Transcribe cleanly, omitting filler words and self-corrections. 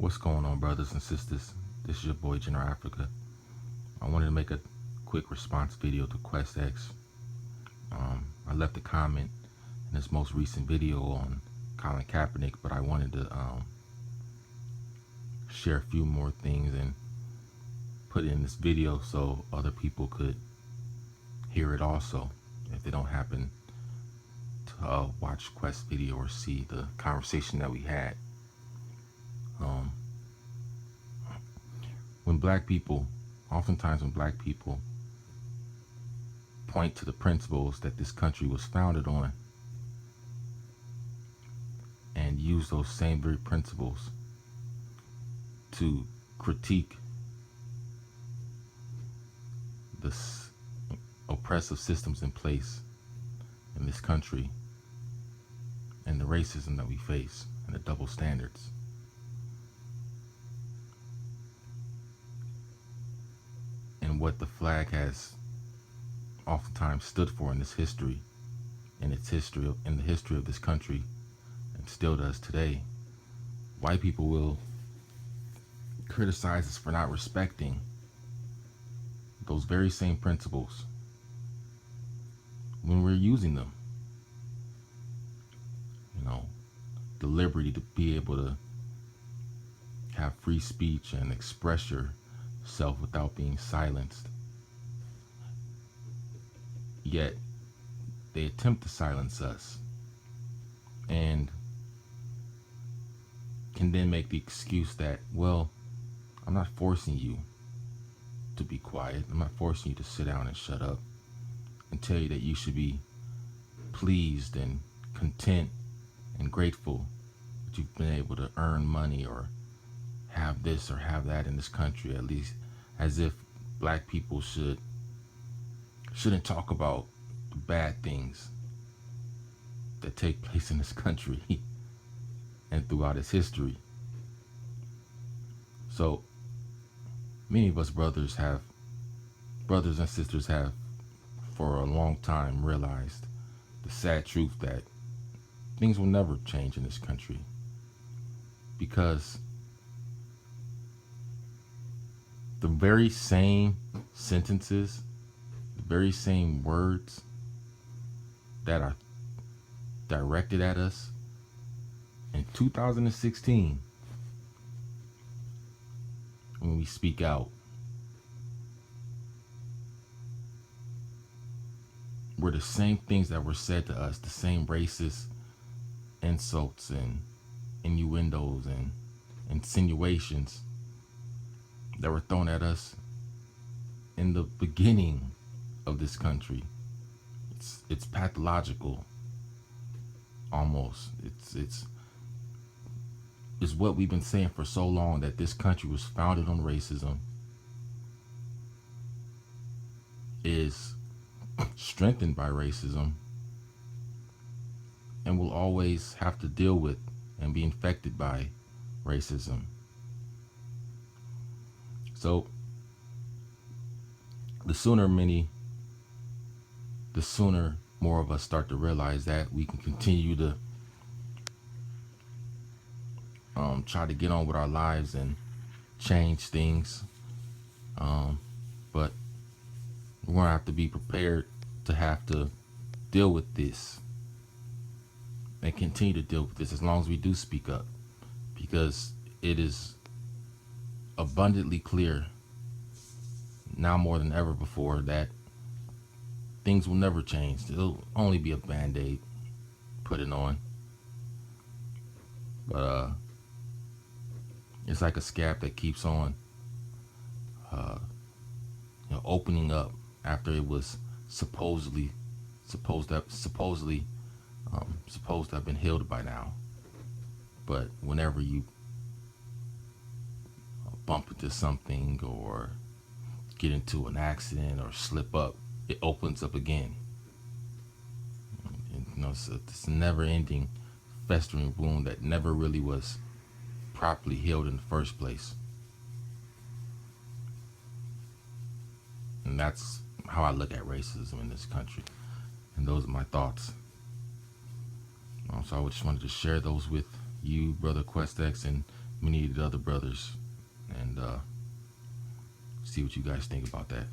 What's going on, brothers and sisters? This is your boy, General Africa. I wanted to make a quick response video to QuestX. I left a comment in this most recent video on Colin Kaepernick, but I wanted to share a few more things and put it in this video so other people could hear it also, if they don't happen to watch Quest video or see the conversation that we had. Oftentimes when black people point to the principles that this country was founded on and use those same very principles to critique the oppressive systems in place in this country and the racism that we face and the double standards. And what the flag has oftentimes stood for in this history, in the history of this country, and still does today. White people will criticize us for not respecting those very same principles when we're using them. You know, the liberty to be able to have free speech and express yourself without being silenced. Yet they attempt to silence us and can then make the excuse that, well, I'm not forcing you to be quiet. I'm not forcing you to sit down and shut up, and tell you that you should be pleased and content and grateful that you've been able to earn money or have this or have that in this country, at least, as if black people shouldn't talk about the bad things that take place in this country and throughout its history. So many of us brothers and sisters have for a long time realized the sad truth that things will never change in this country, because the very same sentences, the very same words that are directed at us in 2016 when we speak out were the same things that were said to us, the same racist insults and innuendos and insinuations that were thrown at us in the beginning of this country. It's pathological, almost. It's what we've been saying for so long, that this country was founded on racism, is strengthened by racism, and will always have to deal with and be infected by racism. So the sooner more of us start to realize that, we can continue to try to get on with our lives and change things. But we're going to have to be prepared to have to deal with this and continue to deal with this as long as we do speak up, because it is abundantly clear now more than ever before that things will never change. It'll only be a band-aid put it on. But it's like a scab that keeps on opening up after it was supposed to have been healed by now. But whenever you bump into something or get into an accident or slip up, it opens up again. And, so it's a never-ending festering wound that never really was properly healed in the first place. And that's how I look at racism in this country. And those are my thoughts. So I just wanted to share those with you, Brother QuestX, and many of the other brothers, and see what you guys think about that.